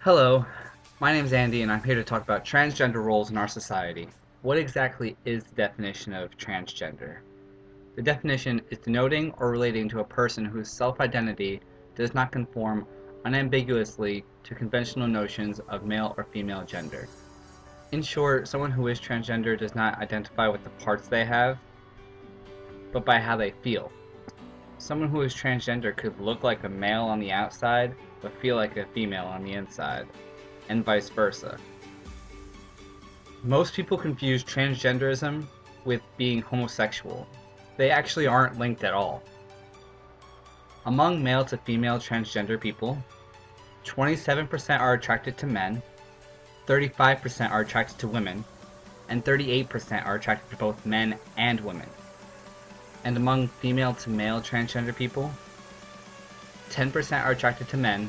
Hello, my name is Andy and I'm here to talk about transgender roles in our society. What exactly is the definition of transgender? The definition is denoting or relating to a person whose self-identity does not conform unambiguously to conventional notions of male or female gender. In short, someone who is transgender does not identify with the parts they have, but by how they feel. Someone who is transgender could look like a male on the outside, but feel like a female on the inside, and vice versa. Most people confuse transgenderism with being homosexual. They actually aren't linked at all. Among male to female transgender people, 27% are attracted to men, 35% are attracted to women, and 38% are attracted to both men and women. And among female to male transgender people, 10% are attracted to men,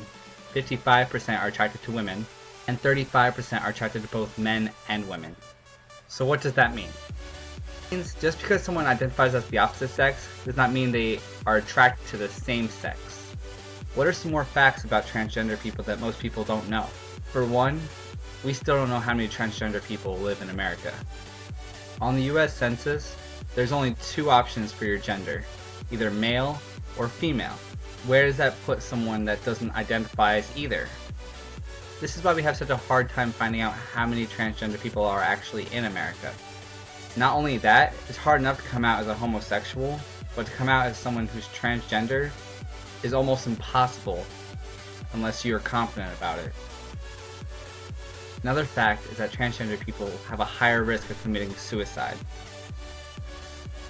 55% are attracted to women, and 35% are attracted to both men and women. So what does that mean? It means just because someone identifies as the opposite sex does not mean they are attracted to the same sex. What are some more facts about transgender people that most people don't know? For one, we still don't know how many transgender people live in America. On the US Census, there's only two options for your gender, either male or female. Where does that put someone that doesn't identify as either? This is why we have such a hard time finding out how many transgender people are actually in America. Not only that, it's hard enough to come out as a homosexual, but to come out as someone who's transgender is almost impossible unless you're confident about it. Another fact is that transgender people have a higher risk of committing suicide.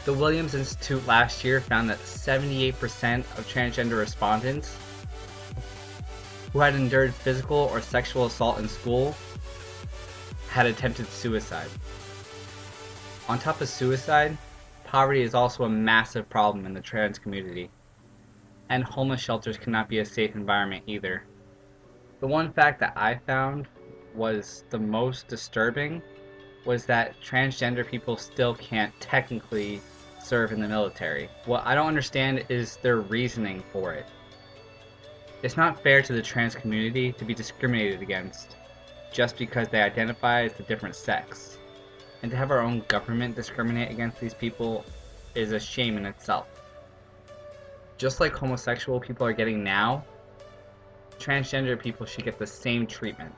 The Williams Institute last year found that 78% of transgender respondents who had endured physical or sexual assault in school had attempted suicide. On top of suicide, poverty is also a massive problem in the trans community, and homeless shelters cannot be a safe environment either. The one fact that I found was the most disturbing was that transgender people still can't technically serve in the military. What I don't understand is their reasoning for it. It's not fair to the trans community to be discriminated against just because they identify as a different sex. And to have our own government discriminate against these people is a shame in itself. Just like homosexual people are getting now, transgender people should get the same treatment.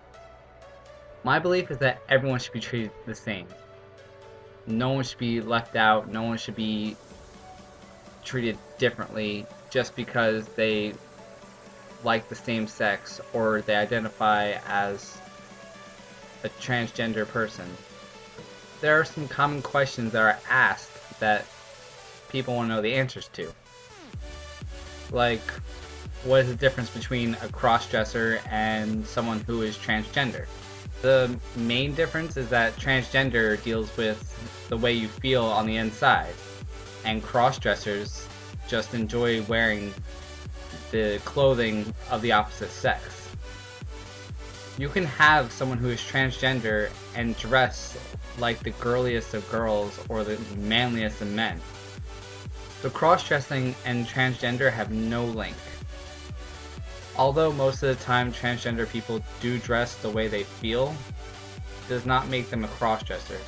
My belief is that everyone should be treated the same. No one should be left out, no one should be treated differently just because they like the same sex or they identify as a transgender person. There are some common questions that are asked that people want to know the answers to. Like, what is the difference between a cross-dresser and someone who is transgender? The main difference is that transgender deals with the way you feel on the inside, and cross-dressers just enjoy wearing the clothing of the opposite sex. You can have someone who is transgender and dress like the girliest of girls or the manliest of men. So cross-dressing and transgender have no link. Although most of the time transgender people do dress the way they feel, it does not make them a cross-dresser.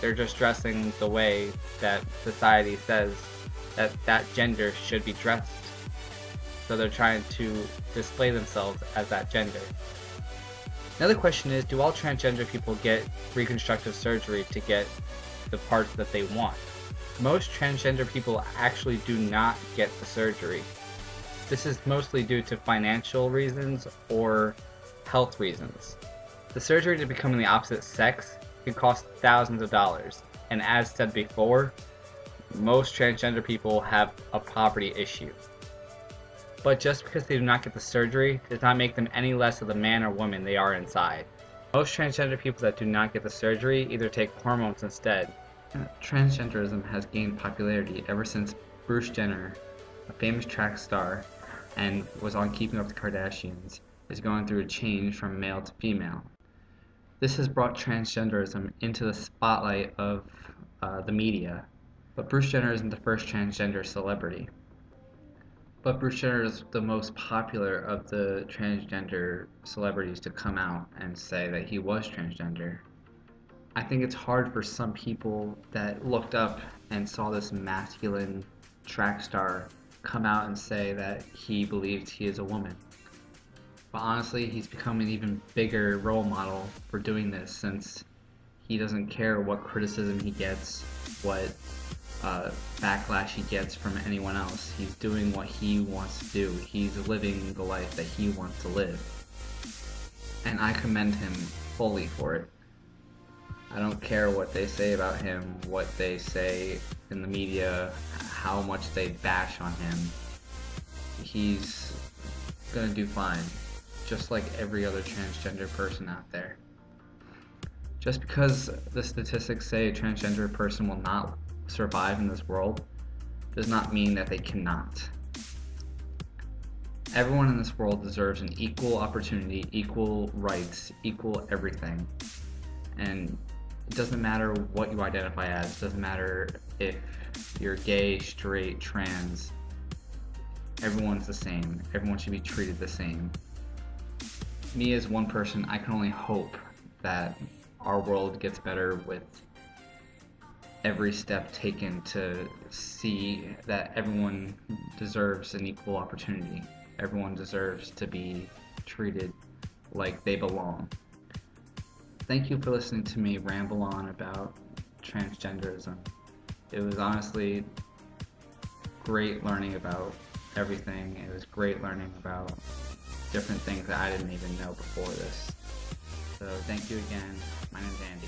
They're just dressing the way that society says that that gender should be dressed. So they're trying to display themselves as that gender. Another question is, do all transgender people get reconstructive surgery to get the parts that they want? Most transgender people actually do not get the surgery. This is mostly due to financial reasons or health reasons. The surgery to become the opposite sex can cost thousands of dollars, and as said before, most transgender people have a poverty issue. But just because they do not get the surgery does not make them any less of the man or woman they are inside. Most transgender people that do not get the surgery either take hormones instead. Transgenderism has gained popularity ever since Bruce Jenner, a famous track star and was on Keeping Up with the Kardashians, is going through a change from male to female. This has brought transgenderism into the spotlight of the media, but Bruce Jenner isn't the first transgender celebrity. But Bruce Jenner is the most popular of the transgender celebrities to come out and say that he was transgender. I think it's hard for some people that looked up and saw this masculine track star come out and say that he believed he is a woman. But honestly, he's become an even bigger role model for doing this, since he doesn't care what criticism he gets, what backlash he gets from anyone else. He's doing what he wants to do. He's living the life that he wants to live. And I commend him fully for it. I don't care what they say about him, what they say in the media, how much they bash on him. He's gonna do fine, just like every other transgender person out there. Just because the statistics say a transgender person will not survive in this world does not mean that they cannot. Everyone in this world deserves an equal opportunity, equal rights, equal everything. And it doesn't matter what you identify as, it doesn't matter if you're gay, straight, trans. Everyone's the same. Everyone should be treated the same. Me as one person, I can only hope that our world gets better with every step taken to see that everyone deserves an equal opportunity. Everyone deserves to be treated like they belong. Thank you for listening to me ramble on about transgenderism. It was honestly great learning about everything. It was great learning about different things that I didn't even know before this. So thank you again. My name's Andy.